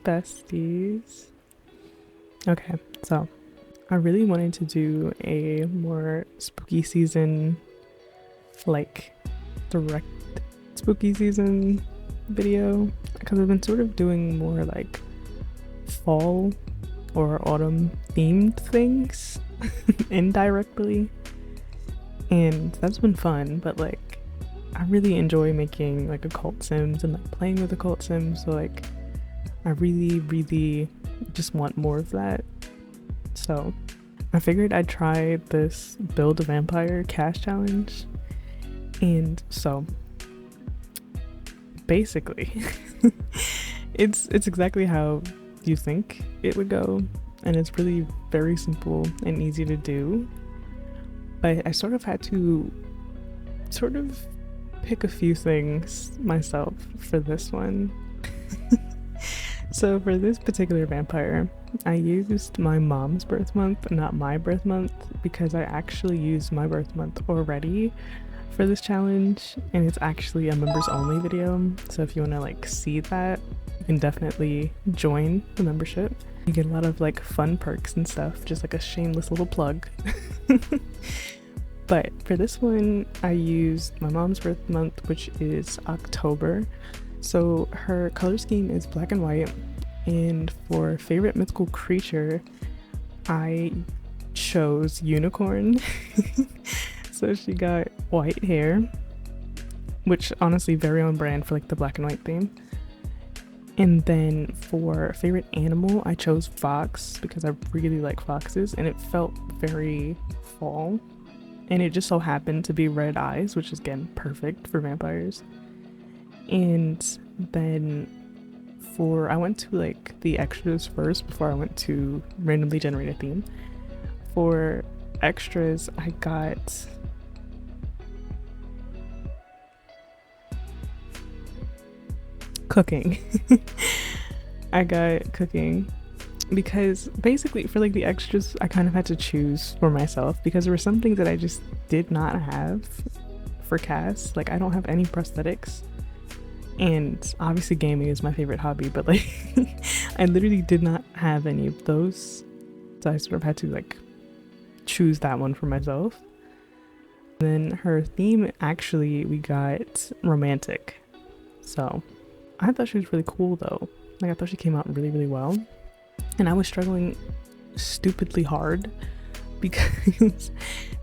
besties. Okay, so I really wanted to do a more spooky season, like direct spooky season video, because I've been sort of doing more like fall or autumn themed things indirectly, and that's been fun. But like I really enjoy making like occult sims and like playing with occult sims, so like I really just want more of that. So I figured I'd try this build a vampire CAS challenge. And so basically it's exactly how you think it would go, and it's really very simple and easy to do. But I sort of had to pick a few things myself for this one. So for this particular vampire, I used my mom's birth month, not my birth month, because I actually used my birth month already for this challenge, and it's actually a members only video. So if you want to like see that, you can definitely join the membership. You get a lot of like fun perks and stuff, just like a shameless little plug. But for this one, I used my mom's birth month, which is October. So her color scheme is black and white, and for favorite mythical creature, I chose unicorn. So she got white hair, which honestly very on brand for like the black and white theme. And then for favorite animal, I chose fox because I really like foxes, and it felt very fall. And it just so happened to be red eyes, which is again perfect for vampires. And then I went to like the extras first before I went to randomly generate a theme. For extras, I got cooking. I got cooking because basically for like the extras, I kind of had to choose for myself because there were some things that I just did not have for CAS. Like I don't have any prosthetics. And obviously gaming is my favorite hobby, but like I literally did not have any of those, so I sort of had to like choose that one for myself. And then her theme, actually we got romantic, so I thought she was really cool though. Like I thought she came out really well, and I was struggling stupidly hard because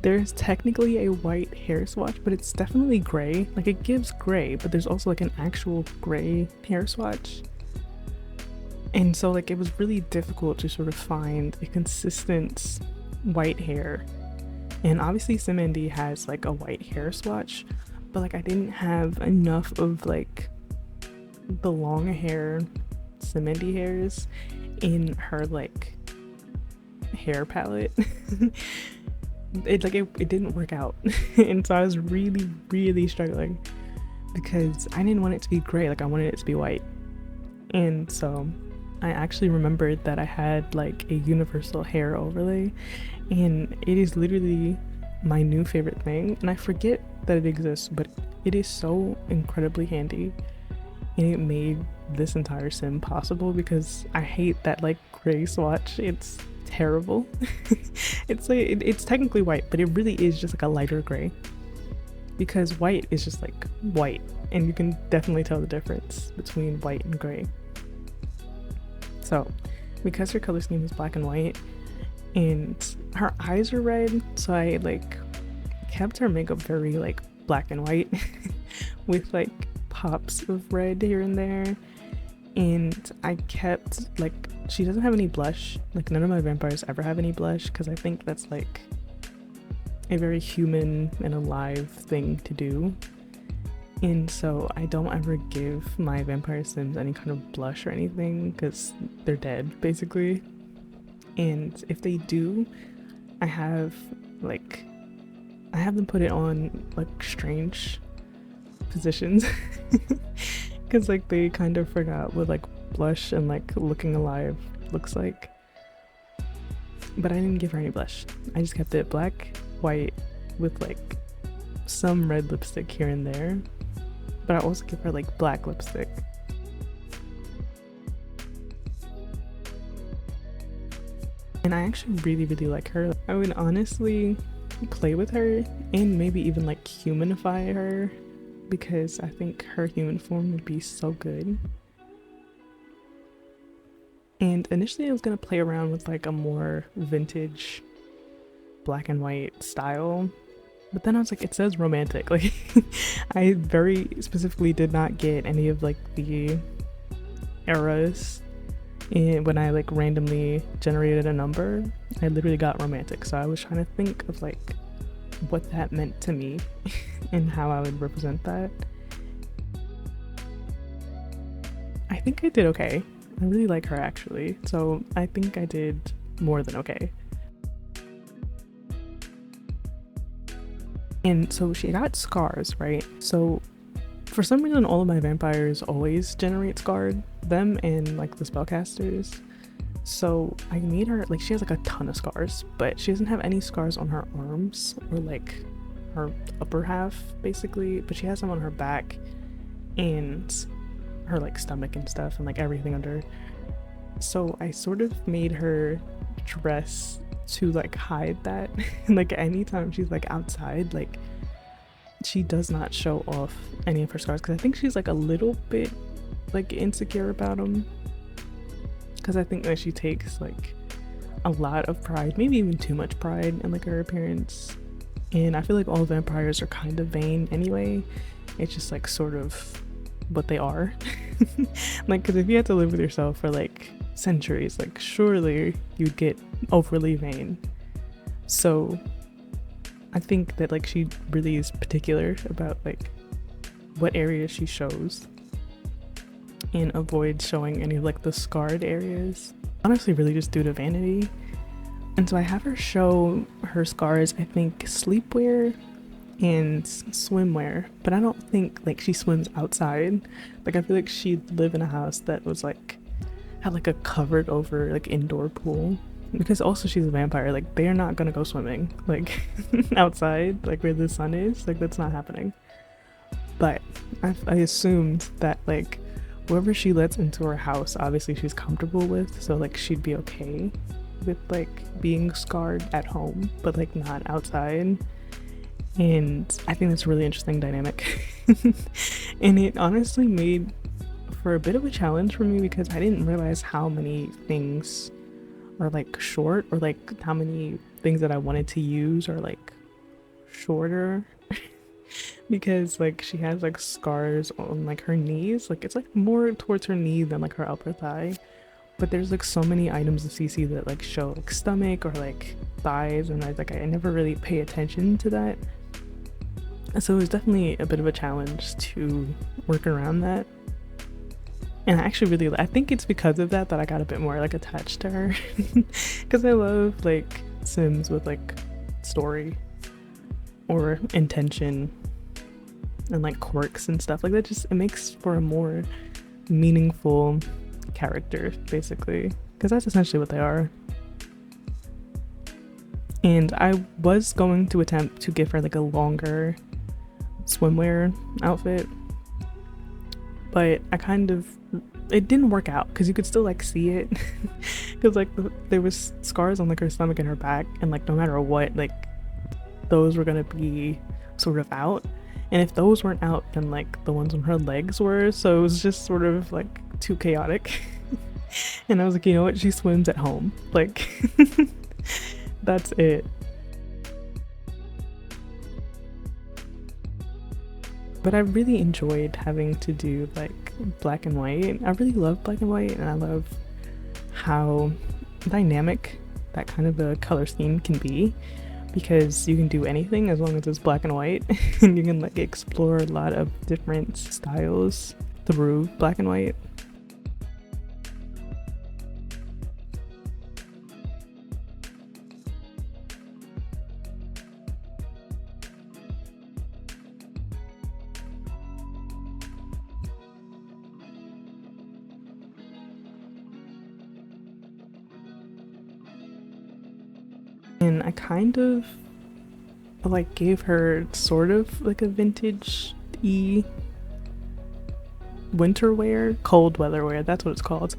there's technically a white hair swatch, but it's definitely gray. Like it gives gray, but there's also like an actual gray hair swatch. And so like it was really difficult to sort of find a consistent white hair. And obviously Simandy has like a white hair swatch, but like I didn't have enough of like the long hair Simandy hairs in her like hair palette. It didn't work out. And so I was really struggling because I didn't want it to be gray, like I wanted it to be white. And so I actually remembered that I had like a universal hair overlay, and it is literally my new favorite thing, and I forget that it exists, but it is so incredibly handy, and it made this entire sim possible because I hate that like gray swatch. It's terrible. It's like it's technically white, but it really is just like a lighter gray, because white is just like white, and you can definitely tell the difference between white and gray. So because her color scheme is black and white and her eyes are red, so I like kept her makeup very like black and white with like pops of red here and there. And I kept like, she doesn't have any blush, like none of my vampires ever have any blush, because I think that's like a very human and alive thing to do. And so I don't ever give my vampire sims any kind of blush or anything because they're dead basically. And if they do, I have them put it on like strange positions because like they kind of forgot what like blush and like looking alive looks like. But I didn't give her any blush. I just kept it black, white, with like some red lipstick here and there. But I also give her like black lipstick. And I actually really like her. I would honestly play with her and maybe even like humanify her, because I think her human form would be so good. And initially I was gonna play around with like a more vintage black and white style, but then I was like, it says romantic. Like I very specifically did not get any of like the eras. And when I like randomly generated a number, I literally got romantic. So I was trying to think of like what that meant to me and how I would represent that. I think I did okay. I really like her actually. So I think I did more than okay. And so she got scars, right? So for some reason, all of my vampires always generate scarred, them and like the spellcasters. So I made her, like, she has like a ton of scars, but she doesn't have any scars on her arms or like her upper half basically, but she has them on her back and her like stomach and stuff and like everything under. So I sort of made her dress to like hide that. Like anytime she's like outside, like she does not show off any of her scars, because I think she's like a little bit like insecure about them, because I think that she takes like a lot of pride, maybe even too much pride in like her appearance. And I feel like all vampires are kind of vain anyway. It's just like sort of what they are. Like, because if you had to live with yourself for like centuries, like surely you'd get overly vain. So I think that like she really is particular about like what areas she shows and avoids showing any of like the scarred areas. Honestly, really just due to vanity. And so I have her show her scars, I think sleepwear and swimwear, but I don't think like she swims outside. Like I feel like she'd live in a house that was like had like a covered over like indoor pool, because also she's a vampire. Like they're not gonna go swimming like outside like where the sun is. Like that's not happening. But I assumed that like whoever she lets into her house, obviously she's comfortable with, so like she'd be okay with like being scarred at home but like not outside. And I think that's a really interesting dynamic. And it honestly made for a bit of a challenge for me, because I didn't realize how many things are like short, or like how many things that I wanted to use are like shorter. Because like she has like scars on like her knees, like it's like more towards her knee than like her upper thigh, but there's like so many items of CC that like show like stomach or like thighs, and I never really pay attention to that. So it was definitely a bit of a challenge to work around that. And I actually really, I think it's because of that that I got a bit more like attached to her. Because I love like Sims with like story or intention and like quirks and stuff like that. Just it makes for a more meaningful character basically, because that's essentially what they are. And I was going to attempt to give her like a longer swimwear outfit, but it didn't work out, because you could still like see it. Because like there was scars on like her stomach and her back, and like no matter what, like those were gonna be sort of out, and if those weren't out then like the ones on her legs were, so it was just sort of like too chaotic. And I was like, you know what, she swims at home, like that's it. But I really enjoyed having to do like black and white. I really love black and white, and I love how dynamic that kind of a color scheme can be, because you can do anything as long as it's black and white. And you can like explore a lot of different styles through black and white. And I kind of like gave her sort of like a vintage-y winter wear, cold weather wear, that's what it's called.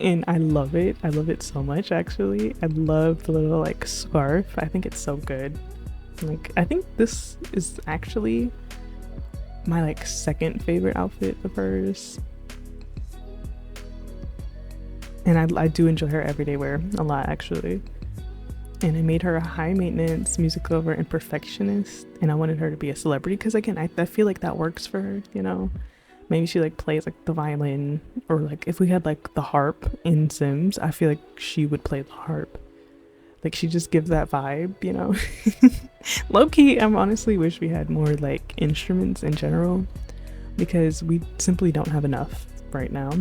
And I love it. I love it so much, actually. I love the little like scarf. I think it's so good. Like, I think this is actually my like second favorite outfit of hers. And I do enjoy her everyday wear a lot, actually. And I made her a high maintenance music lover and perfectionist, and I wanted her to be a celebrity because, again, I feel like that works for her, you know. Maybe she like plays like the violin, or like if we had like the harp in Sims, I feel like she would play the harp. Like, she just gives that vibe, you know. Low-key, I honestly wish we had more like instruments in general, because we simply don't have enough right now.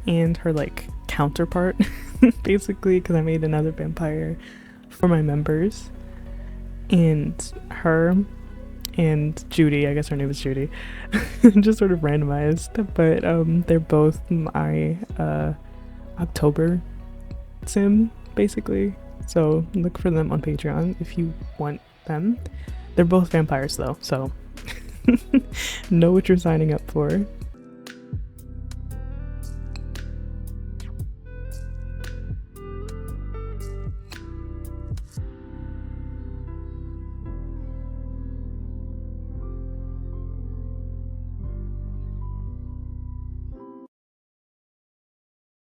And her like counterpart, basically, because I made another vampire for my members, and her and Judy, I guess her name is Judy, just sort of randomized, but they're both my October sim, basically. So look for them on Patreon if you want them. They're both vampires though, so know what you're signing up for.